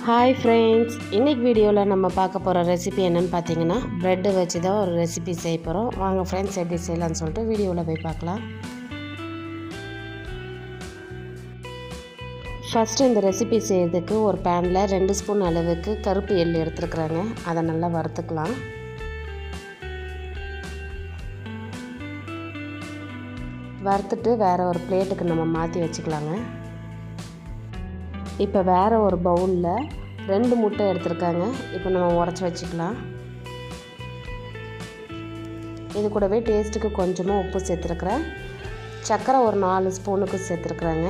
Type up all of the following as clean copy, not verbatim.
Hi friends, இன்றைக்கி வீடியோவில் நம்ம பார்க்க போகிற ரெசிபி என்னென்னு பார்த்தீங்கன்னா ப்ரெட்டு வச்சு தான் ஒரு ரெசிபி செய்ய போகிறோம். வாங்க ஃப்ரெண்ட்ஸ், எப்படி செய்யலான்னு சொல்லிட்டு வீடியோவில் போய் பார்க்கலாம். ஃபஸ்ட்டு இந்த ரெசிபி செய்கிறதுக்கு ஒரு பேனில் 2 ஸ்பூன் அளவுக்கு கருப்பு எள்ளு எடுத்துருக்குறாங்க. அதை நல்லா வறுத்துக்கலாம். வறுத்துட்டு வேறு ஒரு பிளேட்டுக்கு நம்ம மாற்றி வச்சுக்கலாங்க. இப்போ வேறு ஒரு பவுலில் 2 முட்டை எடுத்துருக்காங்க. இப்போ நம்ம உடச்சி வச்சுக்கலாம். இது கூடவே டேஸ்ட்டுக்கு கொஞ்சமாக உப்பு சேர்த்துருக்குறேன். சர்க்கரை ஒரு 4 ஸ்பூனுக்கு சேர்த்துருக்குறாங்க.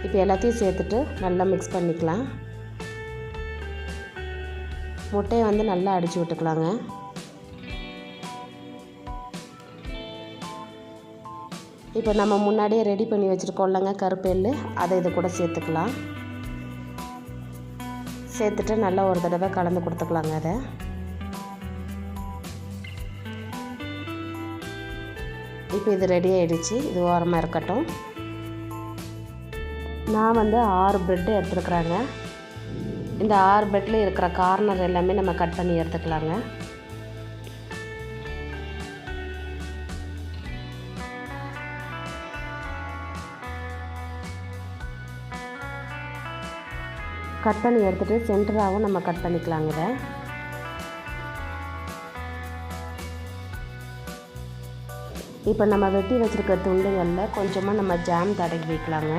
இப்போ எல்லாத்தையும் சேர்த்துட்டு நல்லா மிக்ஸ் பண்ணிக்கலாம். முட்டையை நல்லா அடித்து விட்டுக்கலாங்க. இப்போ நம்ம முன்னாடியே ரெடி பண்ணி வச்சுருக்கோம்லங்க கருப்பு எள்ளு, அதை இது கூட சேர்த்துக்கலாம். சேர்த்துட்டு நல்லா ஒரு தடவை கலந்து கொடுத்துக்கலாங்க. அதை இப்போ இது ரெடி ஆகிடுச்சு. இது ஓரமாக இருக்கட்டும். நான் 6 ப்ரெட்டு எடுத்துருக்குறாங்க. இந்த 6 ப்ரெட்டில் இருக்கிற கார்னர் எல்லாமே நம்ம கட் பண்ணி எடுத்துக்கலாங்க. கட் பண்ணி எடுத்துகிட்டு சென்டராகவும் நம்ம கட் பண்ணிக்கலாங்க. இதை இப்போ நம்ம வெட்டி வச்சுருக்க துண்டுகளில் கொஞ்சமாக நம்ம ஜாம் தடவி வைக்கலாங்க.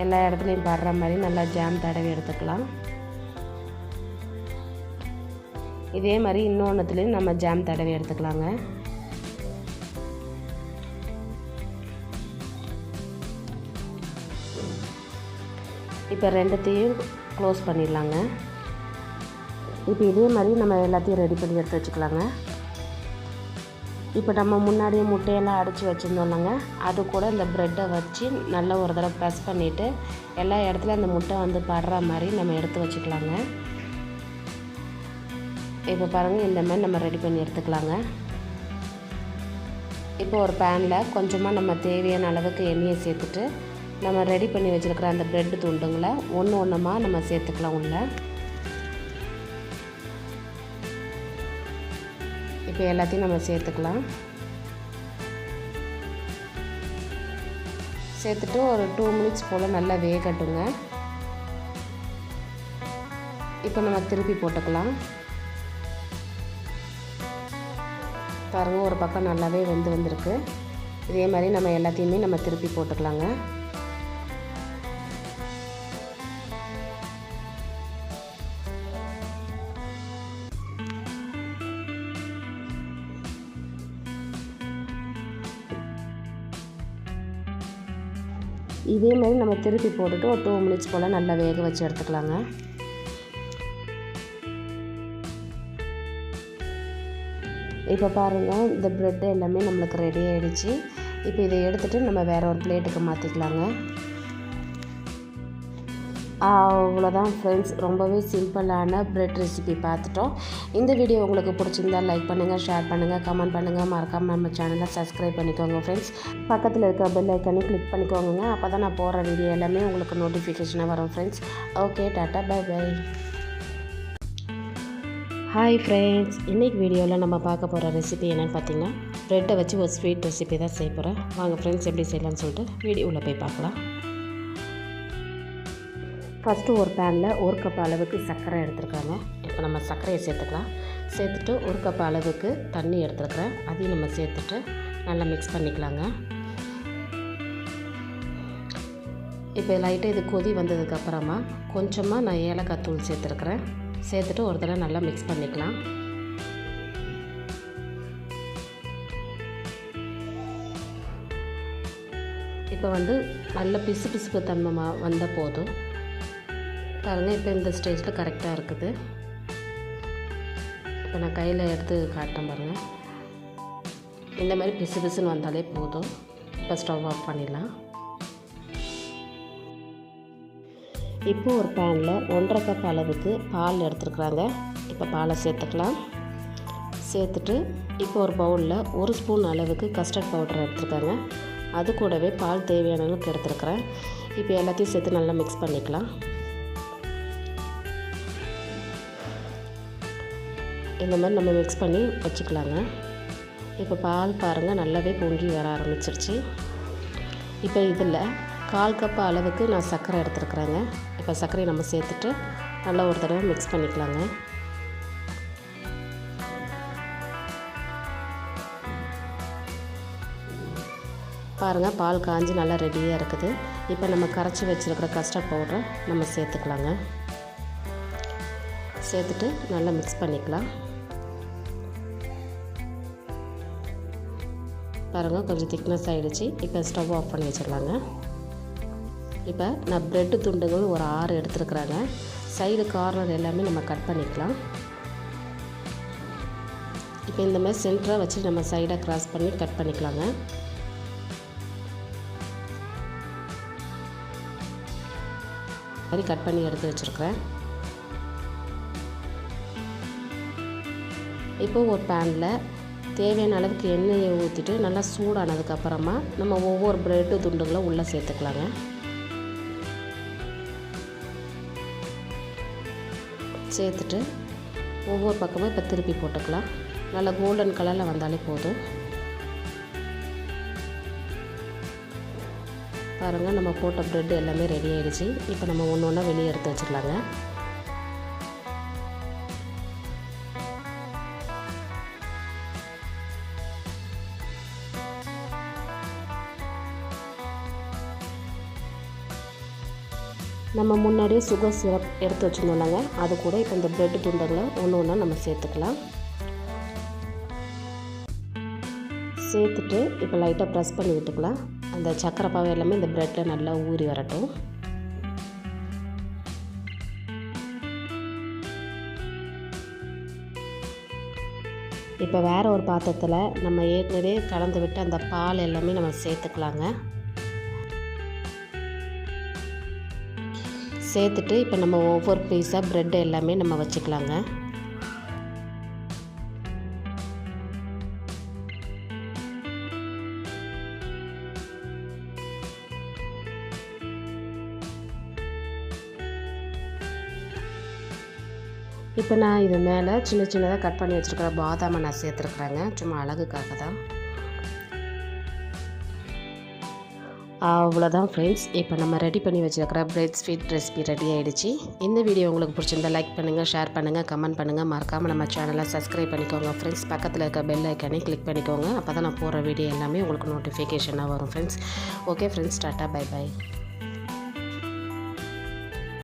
எல்லா இடத்துலையும் படுற மாதிரி நல்லா ஜாம் தடவி எடுத்துக்கலாம். இதே மாதிரி இன்னொன்றுத்துலேயும் நம்ம ஜாம் தடவி எடுத்துக்கலாங்க. இப்போ 2த்தையும் க்ளோஸ் பண்ணிடலாங்க. இப்போ இதே மாதிரி நம்ம எல்லாத்தையும் ரெடி பண்ணி எடுத்து வச்சுக்கலாங்க. இப்போ நம்ம முன்னாடியே முட்டையெல்லாம் அடித்து வச்சுருந்தோம்லங்க, அது கூட இந்த ப்ரெட்டை வச்சு நல்லா ஒரு தடவை ப்ரெஸ் பண்ணிவிட்டு எல்லா இடத்துலையும் அந்த முட்டை படுற மாதிரி நம்ம எடுத்து வச்சுக்கலாங்க. இப்போ பாருங்கள், இந்த மாதிரி நம்ம ரெடி பண்ணி எடுத்துக்கலாங்க. இப்போ ஒரு பேனில் கொஞ்சமாக நம்ம தேவையான அளவுக்கு எண்ணெயை சேர்த்துட்டு நம்ம ரெடி பண்ணி வச்சுருக்கிற அந்த ப்ரெட்டு துண்டுங்களை ஒன்று ஒன்றுமாக நம்ம சேர்த்துக்கலாம் உள்ள. இப்போ எல்லாத்தையும் நம்ம சேர்த்துக்கலாம். சேர்த்துட்டு ஒரு 2 மினிட்ஸ் போல் நல்லா வேகட்டுங்க. இப்போ நம்ம திருப்பி போட்டுக்கலாம். பாருங்கள், ஒரு பக்கம் நல்லாவே வந்திருக்கு. இதே மாதிரி நம்ம எல்லாத்தையுமே நம்ம திருப்பி போட்டுக்கலாங்க. இதே மாதிரி நம்ம திருப்பி போட்டுட்டு ஒரு 2 மினிட்ஸ் போல் நல்லா வேக வச்சு எடுத்துக்கலாங்க. இப்போ பாருங்கள், இந்த ப்ரெட்டு எல்லாமே நம்மளுக்கு ரெடி ஆகிடுச்சு. இப்போ இதை எடுத்துகிட்டு நம்ம வேறு ஒரு பிளேட்டுக்கு மாற்றிக்கலாங்க. அவ்வளோதான் ஃப்ரெண்ட்ஸ், ரொம்பவே சிம்பிளான ப்ரெட் ரெசிபி பார்த்துட்டோம். இந்த வீடியோ உங்களுக்கு பிடிச்சிருந்தால் லைக் பண்ணுங்கள், ஷேர் பண்ணுங்கள், கமெண்ட் பண்ணுங்கள். மறக்காமல் நம்ம சேனலை சப்ஸ்கிரைப் பண்ணிக்கோங்க ஃப்ரெண்ட்ஸ். பக்கத்தில் இருக்க பெல் ஐக்கனை கிளிக் பண்ணிக்கோங்க. அப்போ தான் நான் போடுற வீடியோ எல்லாமே உங்களுக்கு நோட்டிஃபிகேஷனாக வரும் friends. Okay, tata, bye bye. Hi friends, இன்றைக்கி வீடியோவில் நம்ம பார்க்க போகிற ரெசிபி என்னென்னு பார்த்தீங்கன்னா ப்ரெட்டை வச்சு ஒரு ஸ்வீட் ரெசிபி தான் செய்ய போகிறேன். வாங்க ஃப்ரெண்ட்ஸ், எப்படி செய்யலான்னு சொல்லிட்டு வீடியோவில் போய் பார்க்கலாம். ஃபஸ்ட்டு ஒரு பேனில் 1 கப் அளவுக்கு சர்க்கரை எடுத்துருக்காங்க. இப்போ நம்ம சர்க்கரையை சேர்த்துக்கலாம். சேர்த்துட்டு 1 கப் அளவுக்கு தண்ணி எடுத்துருக்குறேன். அதையும் நம்ம சேர்த்துட்டு நல்லா மிக்ஸ் பண்ணிக்கலாங்க. இப்போ லைட்டாக இது கொதி வந்ததுக்கப்புறமா கொஞ்சமாக நான் ஏலக்காய் தூள் சேர்த்துருக்குறேன். சேர்த்துட்டு ஒரு தடவை நல்லா மிக்ஸ் பண்ணிக்கலாம். இப்போ நல்ல பிசுபிசுப்பு தன்மை வந்தால் போதும். பாருங்கள், இப்போ இந்த ஸ்டேஜில் கரெக்டாக இருக்குது. இப்போ நான் கையில் எடுத்து காட்டுறேன் பாருங்கள். இந்த மாதிரி பிசுபிசுன்னு வந்தாலே போதும். இப்போ ஸ்டவ் ஆஃப் பண்ணிடலாம். இப்போ ஒரு பேனில் 1.5 கப் அளவுக்கு பால் எடுத்துருக்குறாங்க. இப்போ பாலை சேர்த்துக்கலாம். சேர்த்துட்டு இப்போ ஒரு பவுலில் 1 ஸ்பூன் அளவுக்கு கஸ்டர்ட் பவுடர் எடுத்துருக்காங்க. அது கூடவே பால் தேவையான அளவுக்கு எடுத்துருக்குறேன். இப்போ எல்லாத்தையும் சேர்த்து நல்லா மிக்ஸ் பண்ணிக்கலாம். இந்த மாதிரி நம்ம மிக்ஸ் பண்ணி வச்சுக்கலாங்க. இப்போ பால் பாருங்கள் நல்லாவே பொங்கி வர ஆரம்பிச்சிருச்சு. இப்போ இதில் 1/4 கப் அளவுக்கு நான் சர்க்கரை எடுத்துருக்குறேங்க. இப்போ சர்க்கரையை நம்ம சேர்த்துட்டு நல்லா ஒரு தடவை மிக்ஸ் பண்ணிக்கலாங்க. பாருங்கள் பால் காஞ்சி நல்லா ரெடியாக இருக்குது. இப்போ நம்ம கரைச்சி வச்சுருக்கிற கஸ்டர்ட் பவுடரை நம்ம சேர்த்துக்கலாங்க. சேர்த்துட்டு நல்லா மிக்ஸ் பண்ணிக்கலாம். பாருங்கள் கொஞ்சம் திக்னஸ் ஆகிடுச்சு. இப்போ ஸ்டவ் ஆஃப் பண்ணி வச்சிடலாங்க. இப்போ நான் ப்ரெட்டு துண்டுகள் ஒரு 6 எடுத்துருக்குறாங்க. சைடு கார்னர் எல்லாமே நம்ம கட் பண்ணிக்கலாம். இப்போ இந்த மாதிரி சென்டராக வச்சு நம்ம சைடை க்ராஸ் பண்ணி கட் பண்ணிக்கலாங்க. மாதிரி கட் பண்ணி எடுத்து வச்சுருக்கிறேன். இப்போ ஒரு பேனில் தேவையான அளவுக்கு எண்ணெயை ஊற்றிட்டு நல்லா சூடானதுக்கப்புறமா நம்ம ஒவ்வொரு ப்ரெட்டு துண்டுகளை உள்ளே சேர்த்துக்கலாங்க. சேர்த்துட்டு ஒவ்வொரு பக்கமும் இப்போ திருப்பி போட்டுக்கலாம். நல்லா கோல்டன் கலரில் வந்தாலே போதும். பாருங்கள் நம்ம போட்ட ப்ரெட் எல்லாமே ரெடி ஆகிடுச்சு. இப்போ நம்ம ஒன்று ஒன்றா வெளியே எடுத்து வச்சுக்கலாங்க. நம்ம முன்னாடியே சுகர் சிரப் எடுத்து வச்சுருந்தோம்லங்க, அது கூட இப்போ இந்த ப்ரெட்டு துண்டுகளை ஒன்று ஒன்றா நம்ம சேர்த்துக்கலாம். சேர்த்துட்டு இப்போ லைட்டாக ப்ரெஸ் பண்ணி விட்டுக்கலாம். அந்த சக்கரை பாவை எல்லாமே இந்த ப்ரெட்டில் நல்லா ஊறி வரட்டும். இப்போ வேறு ஒரு பாத்திரத்தில் நம்ம ஏற்கனவே கலந்து விட்டு அந்த பால் எல்லாமே நம்ம சேர்த்துக்கலாங்க. சேர்த்துட்டு இப்போ நம்ம ஒவ்வொரு பீஸாக ப்ரெட் எல்லாமே நம்ம வச்சுக்கலாங்க. இப்போ நான் இது மேலே சின்ன சின்னதாக கட் பண்ணி வச்சுருக்கிற பாதாமை நான் சேர்த்துருக்குறேங்க, சும்மா அழகுக்காக தான். அவ்வளோதான் ஃப்ரெண்ட்ஸ். இப்போ நம்ம ரெடி பண்ணி வச்சுருக்கிற பிரெட் ஸ்வீட் ரெசிபி ரெடி ஆகிடுச்சு. இந்த வீடியோ உங்களுக்கு பிடிச்சிருந்தா லைக் பண்ணுங்கள், ஷேர் பண்ணுங்கள், கமெண்ட் பண்ணுங்கள். மறக்காமல் நம்ம சேனலை சப்ஸ்கிரைப் பண்ணிக்கோங்க ஃப்ரெண்ட்ஸ். பக்கத்தில் இருக்க பெல் ஐக்கானே கிளிக் பண்ணிக்கோங்க. அப்போ தான் நான் போடுற வீடியோ எல்லாமே உங்களுக்கு நோட்டிஃபிகேஷனாக வரும் friends. Okay friends, tata, bye by.